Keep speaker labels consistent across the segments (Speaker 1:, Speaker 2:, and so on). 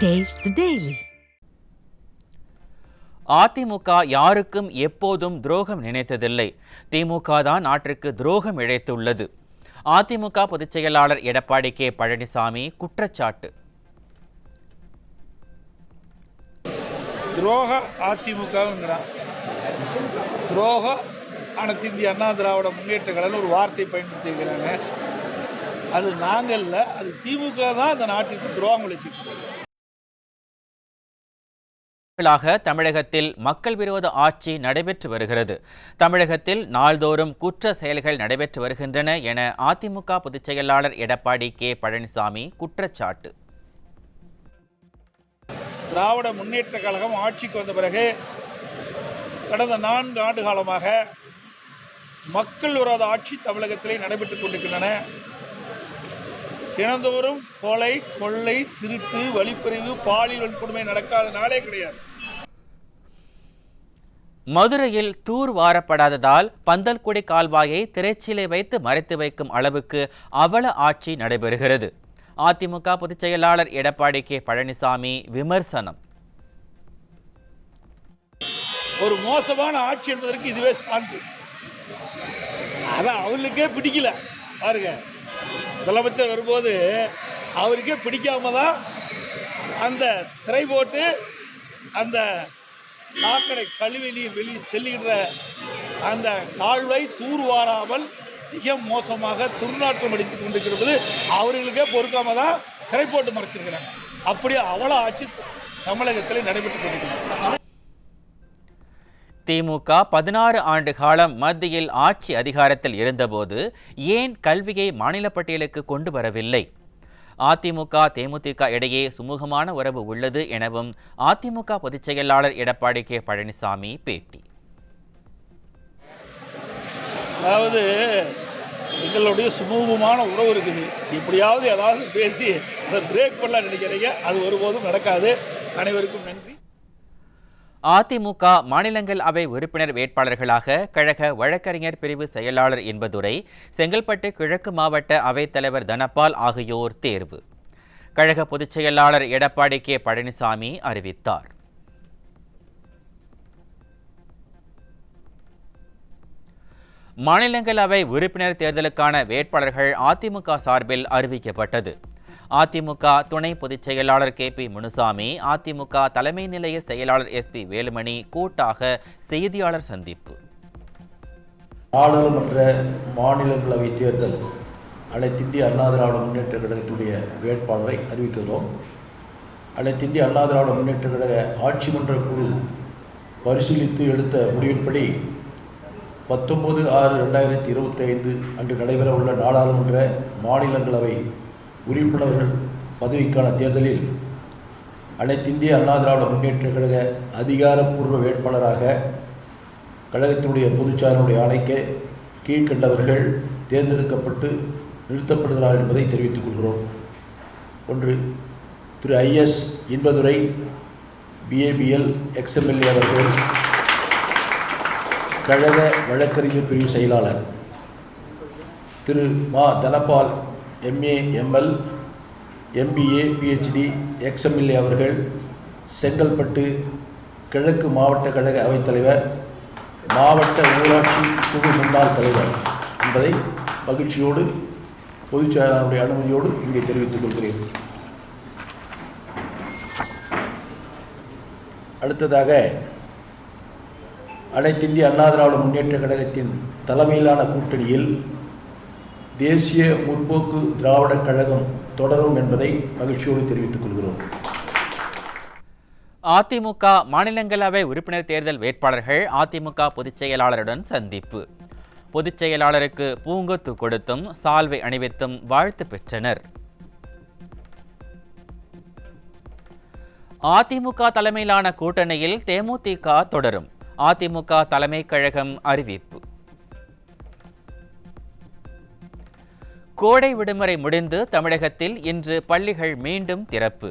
Speaker 1: Taste the Daily.
Speaker 2: AIADMK யாருக்கும் எப்போதும் துரோகம் நினைத்ததில்லை. திமுக தான் நாட்டிற்கு துரோகம் இழைத்துள்ளது. அதிமுக பொதுச் செயலாளர் எடப்பாடி கே பழனிசாமி குற்றச்சாட்டு.
Speaker 3: துரோக அதிமுகங்கிறான். துரோக அனைத்து இந்திய அண்ணா திராவிட முன்னேற்ற கழகம் ஒரு வார்த்தை பயன்படுத்தியிருக்கிறாங்க. அது நாங்கள்ல, அது திமுக தான் இந்த நாட்டிற்கு துரோகம் விளைச்சிட்டு.
Speaker 2: தமிழகத்தில் மக்கள் விரோத ஆட்சி நடைபெற்று வருகிறது. தமிழகத்தில் நாள்தோறும் குற்ற செயல்கள் நடைபெற்று வருகின்றன என அதிமுக பொதுச் செயலாளர் எடப்பாடி கே பழனிசாமி குற்றச்சாட்டு.
Speaker 3: திராவிட முன்னேற்ற கழகம் ஆட்சிக்கு வந்த பிறகு கடந்த 4 ஆண்டு காலமாக மக்கள் விரோத ஆட்சி தமிழகத்திலே நடைபெற்றுக் கொண்டிருக்கின்றன. தினந்தோறும் கொலை, கொள்ளை, திருட்டு, வழிப்பறிவு, பாலியல் வன்கொடுமை நடக்காத நாளே கிடையாது.
Speaker 2: மதுரையில் தூர் வாரப்படாததால் பந்தல்குடி கால்வாயை திரைச்சீலை வைத்து மறைத்து வைக்கும் அளவுக்கு அவல ஆட்சி நடைபெறுகிறது. அதிமுக பொதுச் செயலாளர் எடப்பாடி கே பழனிசாமி விமர்சனம்.
Speaker 3: ஒரு மோசமான ஆட்சி என்பதற்கு இதுவே சான்று. அதான் அவர்களுக்கே பிடிக்கல. பாருங்க, முதலமைச்சர் வரும்போது அவருக்கே பிடிக்காம தான் அந்த திரை போட்டு அந்த சாக்கடை கழிவெளியில் வெளியே செல்லுகின்ற அந்த கால்வை தூர்வாராமல் மிக மோசமாக துர்நாற்றம் அடித்துக் கொண்டிருக்கிறது. அவர்களுக்கே பொறுக்காம தான் திரை போட்டு மறைச்சிருக்கிறாங்க. அப்படியே அவல ஆட்சி தமிழகத்தில் நடைபெற்றுக் கொண்டிருக்கிறது.
Speaker 2: திமுக 16 ஆண்டு காலம் மத்தியில் ஆட்சி அதிகாரத்தில் இருந்தபோது ஏன் கல்வியை மாநில பட்டியலுக்கு கொண்டு வரவில்லை? அதிமுக தேமுதிக இடையே சுமூகமான உறவு உள்ளது எனவும் அதிமுக பொதுச் செயலாளர் எடப்பாடி கே பழனிசாமி பேட்டி.
Speaker 3: அதாவது எங்களுடைய சுமூகமான உறவு இருக்குது. எப்படியாவது ஏதாவது பேசி அதை பிரேக் பண்ணலாம் நினைக்கிறீங்க. அது ஒருபோதும் நடக்காது. அனைவருக்கும் நன்றி.
Speaker 2: அதிமுக மாநிலங்களவை உறுப்பினர் வேட்பாளர்களாக கழக வழக்கறிஞர் பிரிவு செயலாளர் இன்பதுரை, செங்கல்பட்டு கிழக்கு மாவட்ட அவைத்தலைவர் தனபால் ஆகியோர் தேர்வு. கழக பொதுச் செயலாளர் எடப்பாடி கே பழனிசாமி அறிவித்தார். மாநிலங்களவை உறுப்பினர் தேர்தலுக்கான வேட்பாளர்கள் அதிமுக சார்பில் அறிவிக்கப்பட்டது. அதிமுக துணை பொதுச் செயலாளர் கே பி முனுசாமி, அதிமுக தலைமை நிலைய செயலாளர் எஸ்பி வேலுமணி கூட்டாக செய்தியாளர் சந்திப்பு.
Speaker 4: நாடாளுமன்ற மாநிலங்களவை தேர்தல் அனைத்து இந்திய அண்ணா திராவிட முன்னேற்ற கழகத்துடைய வேட்பாளரை அறிவிக்கிறோம். அனைத்து இந்திய அண்ணா திராவிட முன்னேற்ற கழக ஆட்சி மன்ற குழு பரிசீலித்து எடுத்த முடிவின்படி 19/6/2025 அன்று நடைபெறவுள்ள நாடாளுமன்ற மாநிலங்களவை உறுப்பினர்கள் பதவிக்கான தேர்தலில் அனைத்து இந்திய அண்ணா திராவிட முன்னேற்ற கழக அதிகாரப்பூர்வ வேட்பாளராக கழகத்தினுடைய பொதுச்சாரனுடைய ஆணைக்கு கீழ்கண்டவர்கள் தேர்ந்தெடுக்கப்பட்டு நிறுத்தப்படுகிறார் என்பதை தெரிவித்துக் கொள்கிறோம். 1. திரு IS இன்பதுரை, BABL XMLA அவர்கள் கழக வழக்கறிஞர் பிரிவு செயலாளர். திரு மா Dhanapal MA ML MBA PhD XMLA அவர்கள் செங்கல்பட்டு கிழக்கு மாவட்ட கழக அவைத்தலைவர், மாவட்ட ஊராட்சி குழு முன்னாள் தலைவர் என்பதை மகிழ்ச்சியோடு பொதுச் செயலாளருடைய அனுமதியோடு இங்கே தெரிவித்துக் கொள்கிறேன். அடுத்ததாக அனைத்து இந்திய அண்ணா திராவிட முன்னேற்ற கழகத்தின் தலைமையிலான கூட்டணியில் தேசிய முற்போக்கு திராவிட கழகம் தொடரும் என்பதை மகிழ்ச்சியோடு தெரிவித்துக் கொள்கிறோம்.
Speaker 2: அதிமுக மாநிலங்களவை உறுப்பினர் தேர்தல் வேட்பாளர்கள் அதிமுக பொதுச் செயலாளருடன் சந்திப்பு. பொதுச் செயலாளருக்கு பூங்கொத்து கொடுத்தும் சால்வை அணிவித்தும் வாழ்த்து பெற்றனர். அதிமுக தலைமையிலான கூட்டணியில் தேமுதிக தொடரும். அதிமுக தலைமை கழகம் அறிவிப்பு. கோடை விடுமுறை முடிந்து தமிழகத்தில் இன்று பள்ளிகள் மீண்டும் திறப்பு.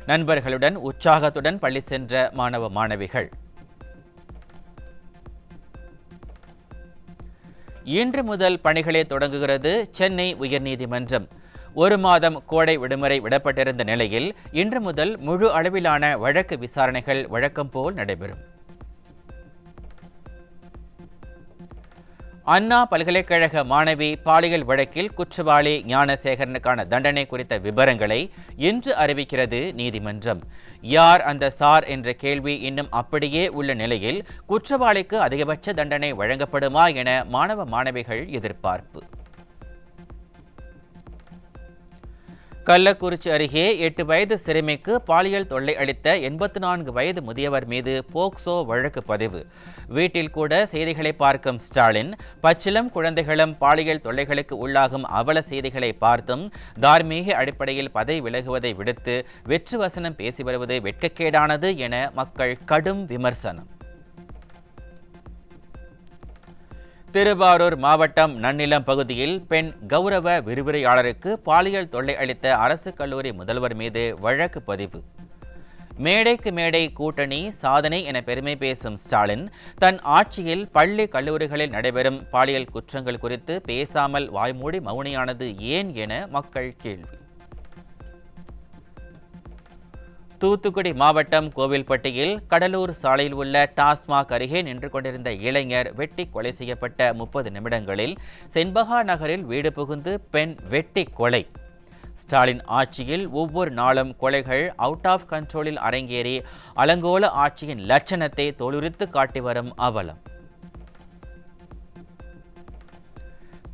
Speaker 2: நண்பர்களுடன் உற்சாகத்துடன் பள்ளி சென்ற மாணவ மாணவிகள். இன்று முதல் பணிகளை தொடங்குகிறது சென்னை உயர்நீதிமன்றம். 1 மாதம் கோடை விடுமுறை விடப்பட்டிருந்த நிலையில் இன்று முதல் முழு அளவிலான வழக்கு விசாரணைகள் வழக்கம் போல் நடைபெறும். அண்ணா பல்கலைக்கழக மாணவி பாலியல் வழக்கில் குற்றவாளி ஞானசேகரனுக்கான தண்டனை குறித்த விபரங்களை இன்று அறிவிக்கிறது நீதிமன்றம். யார் அந்த சார் என்ற கேள்வி இன்னும் அப்படியே உள்ள நிலையில் குற்றவாளிக்கு அதிகபட்ச தண்டனை வழங்கப்படுமா என மாணவ மாணவிகள் எதிர்பார்ப்பு. கள்ளக்குறிச்சி அருகே 8 வயது சிறுமிக்கு பாலியல் தொல்லை அளித்த 84 வயது முதியவர் மீது போக்சோ வழக்கு பதிவு. வீட்டில் கூட செய்திகளை பார்க்கும் ஸ்டாலின், பச்சிளம் குழந்தைகளும் பாலியல் தொல்லைகளுக்கு உள்ளாகும் அவல செய்திகளை பார்த்தும் தார்மீக அடிப்படையில் பதவி விலகுவதை விடுத்து வெற்று வசனம் பேசி வருவது வெட்கக்கேடானது என மக்கள் கடும் விமர்சனம். திருவாரூர் மாவட்டம் நன்னிலம் பகுதியில் பெண் கௌரவ விரிவுரையாளருக்கு பாலியல் தொல்லை அளித்த அரசு கல்லூரி முதல்வர் மீது வழக்கு பதிவு. மேடைக்கு மேடை கூட்டணி சாதனை என பெருமை பேசும் ஸ்டாலின், தன் ஆட்சியில் பள்ளி கல்லூரிகளில் நடைபெறும் பாலியல் குற்றங்கள் குறித்து பேசாமல் வாய்மூடி மௌனியானது ஏன் என மக்கள் கேள்வி. தூத்துக்குடி மாவட்டம் கோவில்பட்டியில் கடலூர் சாலையில் உள்ள டாஸ்மாக் அருகே நின்று கொண்டிருந்த இளைஞர் வெட்டி கொலை செய்யப்பட்ட 30 நிமிடங்களில் செண்பகா நகரில் வீடு புகுந்து பெண் வெட்டி கொலை. ஸ்டாலின் ஆட்சியில் ஒவ்வொரு நாளும் கொலைகள் அவுட் ஆஃப் கண்ட்ரோலில் அரங்கேறி அலங்கோல ஆட்சியின் லட்சணத்தை தோலுரித்து காட்டி வரும் அவலம்.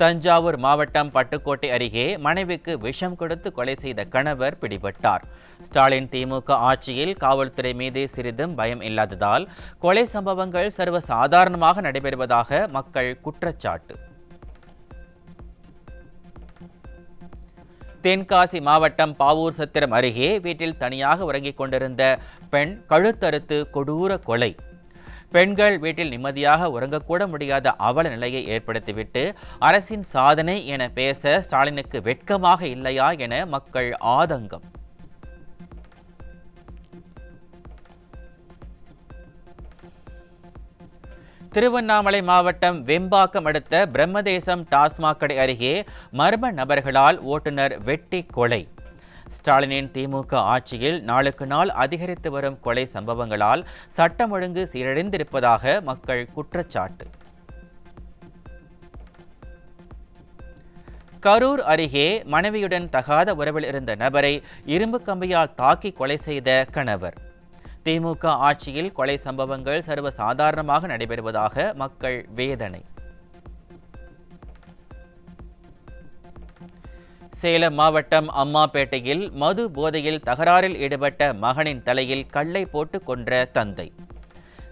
Speaker 2: தஞ்சாவூர் மாவட்டம் பட்டுக்கோட்டை அருகே மனைவிக்கு விஷம் கொடுத்து கொலை செய்த கணவர் பிடிபட்டார். ஸ்டாலின் திமுக ஆட்சியில் காவல்துறை மீது சிறிதும் பயம் இல்லாததால் கொலை சம்பவங்கள் சர்வசாதாரணமாக நடைபெறுவதாக மக்கள் குற்றச்சாட்டு. தென்காசி மாவட்டம் பாவூர் சத்திரம் அருகே வீட்டில் தனியாக உறங்கிக் கொண்டிருந்த பெண் கழுத்தறுத்து கொடூர கொலை. பெண்கள் வீட்டில் நிம்மதியாக உறங்கக்கூட முடியாத அவல நிலையை ஏற்படுத்திவிட்டு அரசின் சாதனை என பேச ஸ்டாலினுக்கு வெட்கமாக இல்லையா என மக்கள் ஆதங்கம். திருவண்ணாமலை மாவட்டம் வெம்பாக்கம் அடுத்த பிரம்மதேசம் டாஸ்மாக் கடை அருகே மர்ம நபர்களால் ஓட்டுநர் வெட்டி கொலை. ஸ்டாலினின் திமுக ஆட்சியில் நாளுக்கு நாள் அதிகரித்து வரும் கொலை சம்பவங்களால் சட்டம் ஒழுங்கு சீரழிந்திருப்பதாக மக்கள் குற்றச்சாட்டு. கரூர் அருகே மனைவியுடன் தகாத உறவில் இருந்த நபரை இரும்பு கம்பியால் தாக்கி கொலை செய்த கணவர். திமுக ஆட்சியில் கொலை சம்பவங்கள் சர்வசாதாரணமாக நடைபெறுவதாக மக்கள் வேதனை. சேலம் மாவட்டம் அம்மாப்பேட்டையில் மது போதையில் தகராறில் ஈடுபட்ட மகனின் தலையில் கல்லை போட்டு கொன்ற தந்தை.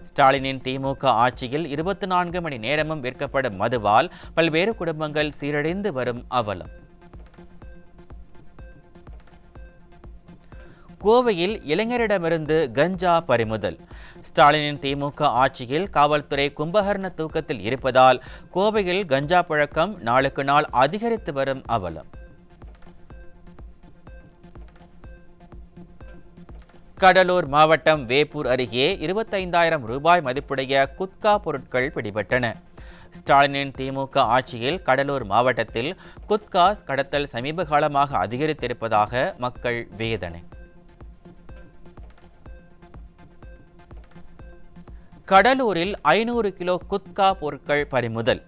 Speaker 2: ஸ்டாலினின் திமுக ஆட்சியில் 24 மணி நேரமும் விற்கப்படும் மதுவால் பல்வேறு குடும்பங்கள் சீரழிந்து வரும் அவலம். கோவையில் இளைஞரிடமிருந்து கஞ்சா பறிமுதல். ஸ்டாலினின் திமுக ஆட்சியில் காவல்துறை கும்பகர்ண தூக்கத்தில் இருப்பதால் கோவையில் கஞ்சா புழக்கம் நாளுக்கு நாள் அதிகரித்து வரும் அவலம். கடலூர் மாவட்டம் வேப்பூர் அருகே 25,000 ரூபாய் மதிப்புடைய குட்கா பொருட்கள் பிடிபட்டன. ஸ்டாலினின் திமுக ஆட்சியில் கடலூர் மாவட்டத்தில் குட்காஸ் கடத்தல் சமீப காலமாக அதிகரித்திருப்பதாக மக்கள் வேதனை. கடலூரில் 500 கிலோ குட்கா பொருட்கள் பறிமுதல்.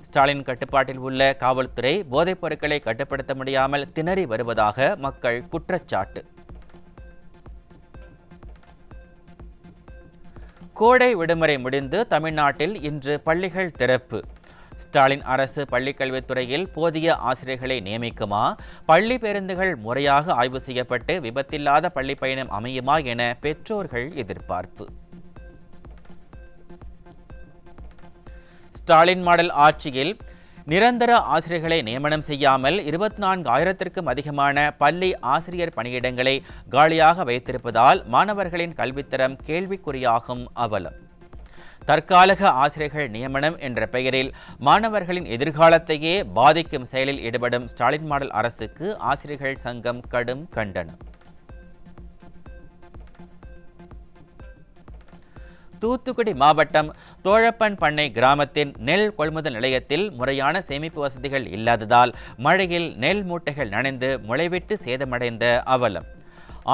Speaker 2: ஸ்டாலின் கட்டுப்பாட்டில் உள்ள காவல்துறை போதைப் பொருட்களை கட்டுப்படுத்த முடியாமல் திணறி வருவதாக மக்கள் குற்றச்சாட்டு. கோடை விடுமுறை முடிந்து தமிழ்நாட்டில் இன்று பள்ளிகள் திறப்பு. ஸ்டாலின் அரசு பள்ளிக்கல்வித்துறையில் போதிய ஆசிரியர்களை நியமிக்குமா, பள்ளி பேருந்துகள் முறையாக ஆய்வு செய்யப்பட்டு விபத்தில்லாத பள்ளி பயணம் அமையுமா என பெற்றோர்கள் எதிர்பார்ப்பு. ஸ்டாலின் மாடல் ஆட்சியில் நிரந்தர ஆசிரியர்களை நியமனம் செய்யாமல் 24,000க்கும் அதிகமான பள்ளி ஆசிரியர் பணியிடங்களை காலியாக வைத்திருப்பதால் மாணவர்களின் கல்வித்தரம் கேள்விக்குறியாகும் அவலம். தற்காலிக ஆசிரியர்கள் நியமனம் என்ற பெயரில் மாணவர்களின் எதிர்காலத்தையே பாதிக்கும் செயலில் ஈடுபடும் ஸ்டாலின் மாடல் அரசுக்கு ஆசிரியர்கள் சங்கம் கடும் கண்டனம். தூத்துக்குடி மாவட்டம் தோழப்பன் பண்ணை கிராமத்தின் நெல் கொள்முதல் நிலையத்தில் முறையான சேமிப்பு வசதிகள் இல்லாததால் மழையில் நெல் மூட்டைகள் நனைந்து முளைவிட்டு சேதமடைந்த அவலம்.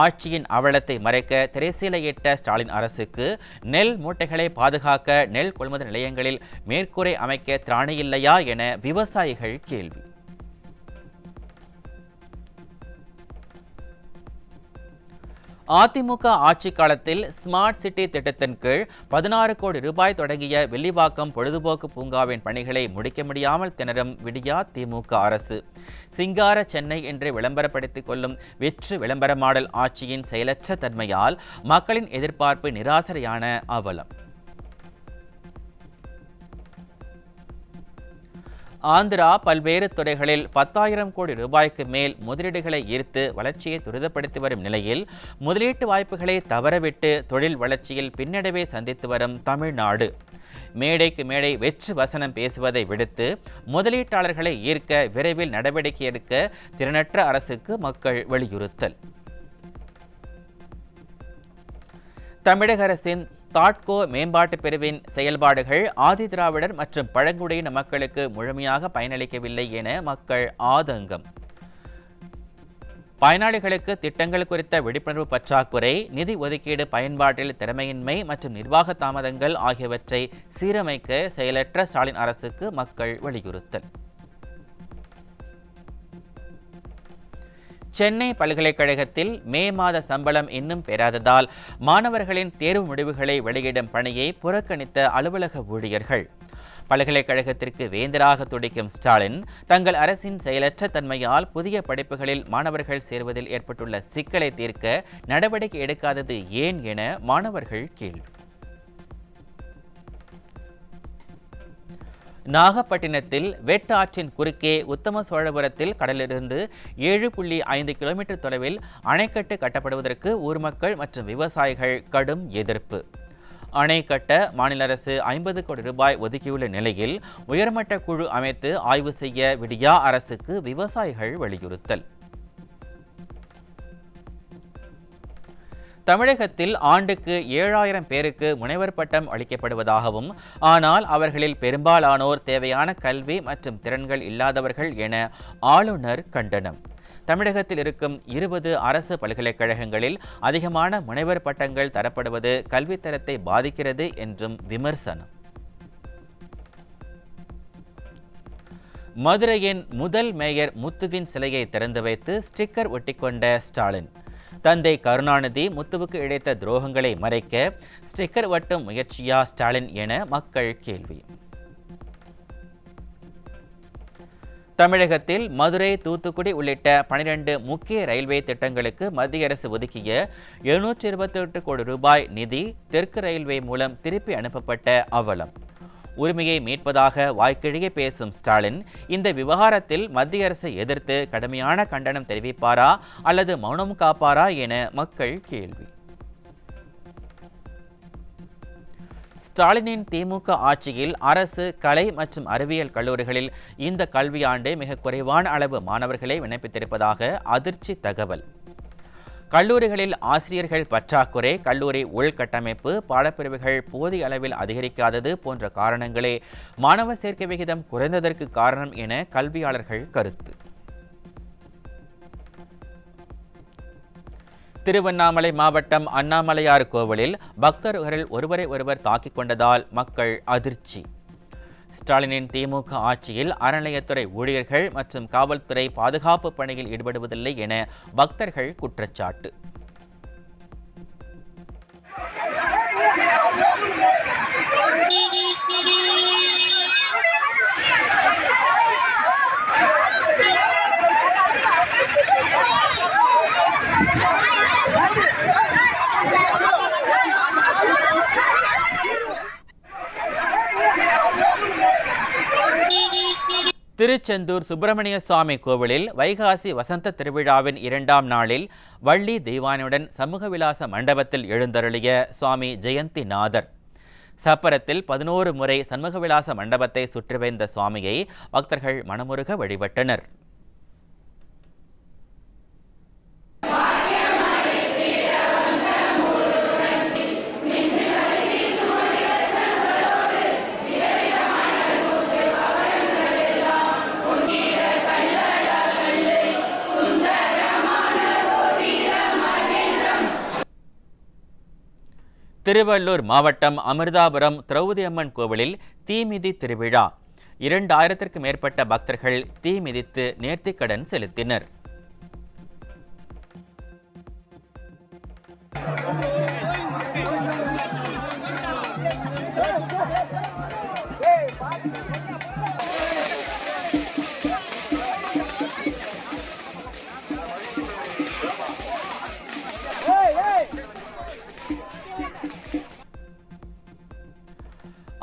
Speaker 2: ஆட்சியின் அவலத்தை மறைக்க திரைசீலையிட்ட ஸ்டாலின் அரசுக்கு நெல் மூட்டைகளை பாதுகாக்க நெல் கொள்முதல் நிலையங்களில் மேற்கூரை அமைக்க திராணியில்லையா என விவசாயிகள் கேள்வி. அதிமுக ஆட்சி காலத்தில் ஸ்மார்ட் சிட்டி திட்டத்தின் கீழ் 16 கோடி ரூபாய் தொடங்கிய வில்லிவாக்கம் பொழுதுபோக்கு பூங்காவின் பணிகளை முடிக்க முடியாமல் திணறும் விடியா திமுக அரசு. சிங்கார சென்னை என்று விளம்பரப்படுத்திக் கொள்ளும் வெற்று விளம்பர மாடல் ஆட்சியின் செயலற்ற தன்மையால் மக்களின் எதிர்பார்ப்பு நிராசையான அவலம். ஆந்திரா பல்வேறு துறைகளில் 10,000 கோடி ரூபாய்க்கு மேல் முதலீடுகளை ஈர்த்து வளர்ச்சியை துரிதப்படுத்தி வரும் நிலையில் முதலீட்டு வாய்ப்புகளை தவறவிட்டு தொழில் வளர்ச்சியில் பின்னடைவை சந்தித்து வரும் தமிழ்நாடு. மேடைக்கு மேடை வெற்று வசனம் பேசுவதை விடுத்து முதலீட்டாளர்களை ஈர்க்க விரைவில் நடவடிக்கை எடுக்க திறனற்ற அரசுக்கு மக்கள் வலியுறுத்தல். தமிழக அரசின் தாட்கோ மேம்பாட்டு பிரிவின் செயல்பாடுகள் ஆதிதிராவிடர் மற்றும் பழங்குடியின மக்களுக்கு முழுமையாக பயனளிக்கவில்லை என மக்கள் ஆதங்கம். பயனாளிகளுக்கு திட்டங்கள் குறித்த விழிப்புணர்வு பற்றாக்குறை, நிதி ஒதுக்கீடு பயன்பாட்டில் திறமையின்மை மற்றும் நிர்வாக தாமதங்கள் ஆகியவற்றை சீரமைக்க செயலற்ற ஸ்டாலின் அரசுக்கு மக்கள் வலியுறுத்தல். சென்னை பல்கலைக்கழகத்தில் மே மாத சம்பளம் இன்னும் பெறாததால் மாணவர்களின் தேர்வு முடிவுகளை வெளியிடும் பணியை புறக்கணித்த அலுவலக ஊழியர்கள். பல்கலைக்கழகத்திற்கு வேந்தராக துடிக்கும் ஸ்டாலின் தங்கள் அரசின் செயலற்ற தன்மையால் புதிய படிப்புகளில் மாணவர்கள் சேர்வதில் ஏற்பட்டுள்ள சிக்கலை தீர்க்க நடவடிக்கை எடுக்காதது ஏன் என மாணவர்கள் கேள்வி. நாகப்பட்டினத்தில் வெட் ஆற்றின் குறுக்கே உத்தம சோழபுரத்தில் கடலிலிருந்து 7.5 கிலோமீட்டர் தொலைவில் அணைக்கட்டு கட்டப்படுவதற்கு ஊர் மக்கள் மற்றும் விவசாயிகள் கடும் எதிர்ப்பு. அணை கட்ட மாநில அரசு 50 கோடி ரூபாய் ஒதுக்கியுள்ள நிலையில் உயர்மட்ட குழு அமைத்து ஆய்வு செய்ய விடியா அரசுக்கு விவசாயிகள் வலியுறுத்தல். தமிழகத்தில் ஆண்டுக்கு 7,000 பேருக்கு முனைவர் பட்டம் அளிக்கப்படுவதாகவும், ஆனால் அவர்களில் பெரும்பாலானோர் தேவையான கல்வி மற்றும் திறன்கள் இல்லாதவர்கள் என ஆளுநர் கண்டனம். தமிழகத்தில் இருக்கும் 20 அரசு பல்கலைக்கழகங்களில் அதிகமான முனைவர் பட்டங்கள் தரப்படுவது கல்வித்தரத்தை பாதிக்கிறது என்றும் விமர்சனம். மதுரையின் முதல் மேயர் முத்துவின் சிலையை திறந்து வைத்து ஸ்டிக்கர் ஒட்டிக்கொண்ட ஸ்டாலின். தந்தை கருணாநிதி முத்துவுக்கு இழைத்த துரோகங்களை மறைக்க ஸ்டிக்கர் ஒட்டும் முயற்சியா ஸ்டாலின் என மக்கள் கேள்வி. தமிழகத்தில் மதுரை, தூத்துக்குடி உள்ளிட்ட 12 முக்கிய ரயில்வே திட்டங்களுக்கு மத்திய அரசு ஒதுக்கிய 728 கோடி ரூபாய் நிதி தெற்கு ரயில்வே மூலம் திருப்பி அனுப்பப்பட்ட அவலம். உரிமையை மீட்பதாக வாய்க்கிழியே பேசும் ஸ்டாலின் இந்த விவகாரத்தில் மத்திய அரசை எதிர்த்து கடுமையான கண்டனம் தெரிவிப்பாரா அல்லது மௌனம் காப்பாரா என மக்கள் கேள்வி. ஸ்டாலினின் திமுக ஆட்சியில் அரசு கலை மற்றும் அறிவியல் கல்லூரிகளில் இந்த கல்வியாண்டு மிக குறைவான அளவு மாணவர்களை விண்ணப்பித்திருப்பதாக அதிர்ச்சி தகவல். கல்லூரிகளில் ஆசிரியர்கள் பற்றாக்குறை, கல்லூரி உள்கட்டமைப்பு, பாடப்பிரிவுகள் போதிய அளவில் அதிகரிக்காதது போன்ற காரணங்களே மாணவர் சேர்க்கை விகிதம் குறைந்ததற்கு காரணம் என கல்வியாளர்கள் கருத்து. திருவண்ணாமலை மாவட்டம் அண்ணாமலையார் கோவிலில் பக்தர்கள் ஒருவரை ஒருவர் தாக்கிக் கொண்டதால் மக்கள் அதிர்ச்சி. ஸ்டாலினின் திமுக ஆட்சியில் அறநிலையத்துறை ஊழியர்கள் மற்றும் காவல்துறை பாதுகாப்பு பணியில் ஈடுபடுவதில்லை என பக்தர்கள் குற்றச்சாட்டு. திருச்செந்தூர் சுப்பிரமணிய சுவாமி கோவிலில் வைகாசி வசந்த திருவிழாவின் 2ஆம் நாளில் வள்ளி தெய்வானையுடன் சமூக விலாச மண்டபத்தில் எழுந்தருளிய சுவாமி ஜெயந்திநாதர். சப்பரத்தில் 11 முறை சண்முக விலாச மண்டபத்தை சுற்றி வந்த சுவாமியை பக்தர்கள் மனமுருக வழிபட்டனர். திருவள்ளூர் மாவட்டம் அமிர்தாபுரம் திரௌபதி அம்மன் கோவிலில் தீமிதி திருவிழா. 2000த்திற்கும் மேற்பட்ட பக்தர்கள் தீ மிதித்து நேர்த்திக்கடன் செலுத்தினர்.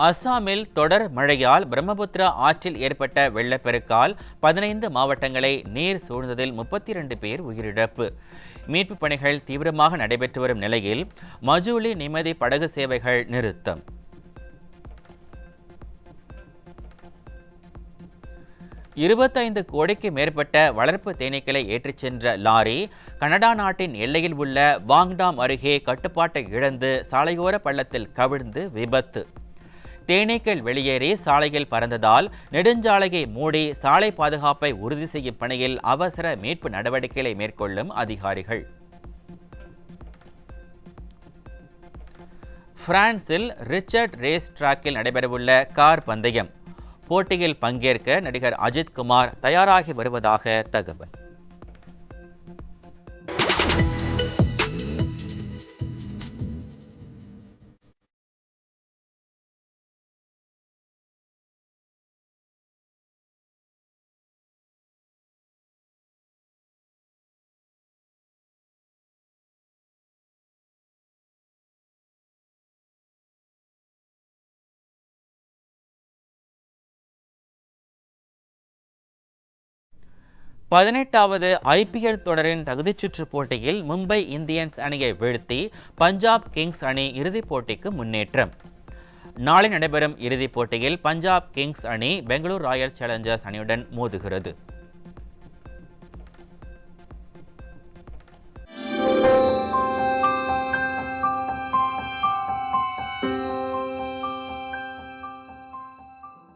Speaker 2: அசாமில் தொடர் மழையால் பிரம்மபுத்திரா ஆற்றில் ஏற்பட்ட வெள்ளப்பெருக்கால் 15 மாவட்டங்களை நீர் சூழ்ந்ததில் 32 பேர் உயிரிழப்பு. மீட்புப் பணிகள் தீவிரமாக நடைபெற்று வரும் நிலையில் மஜூலி நிம்மதி படகு சேவைகள் நிறுத்தம். $25 கோடிக்கு மேற்பட்ட வளர்ப்பு தேனீக்களை ஏற்றிச் சென்ற லாரி கனடா நாட்டின் எல்லையில் உள்ள வாங்டாம் அருகே கட்டுப்பாட்டை இழந்து சாலையோர பள்ளத்தில் கவிழ்ந்து விபத்து. தேனீக்கள் வெளியேறி சாலையில் பறந்ததால் நெடுஞ்சாலையை மூடி சாலை பாதுகாப்பை உறுதி செய்யும் பணியில் அவசர மீட்பு நடவடிக்கைகளை மேற்கொள்ளும் அதிகாரிகள். பிரான்சில் ரிச்சர்ட் ரேஸ் டிராக்கில் நடைபெறவுள்ள கார் பந்தயம். போட்டியில் பங்கேற்க நடிகர் அஜித் குமார் தயாராகி வருவதாக தகவல். பதினெட்டாவது IPL தொடரின் தகுதிச்சுற்று போட்டியில் மும்பை இந்தியன்ஸ் அணியை வீழ்த்தி பஞ்சாப் கிங்ஸ் அணி இறுதிப் போட்டிக்கு முன்னேற்றம். நாளை நடைபெறும் இறுதிப் போட்டியில் பஞ்சாப் கிங்ஸ் அணி பெங்களூரு ராயல் சேலஞ்சர்ஸ் அணியுடன் மோதுகிறது.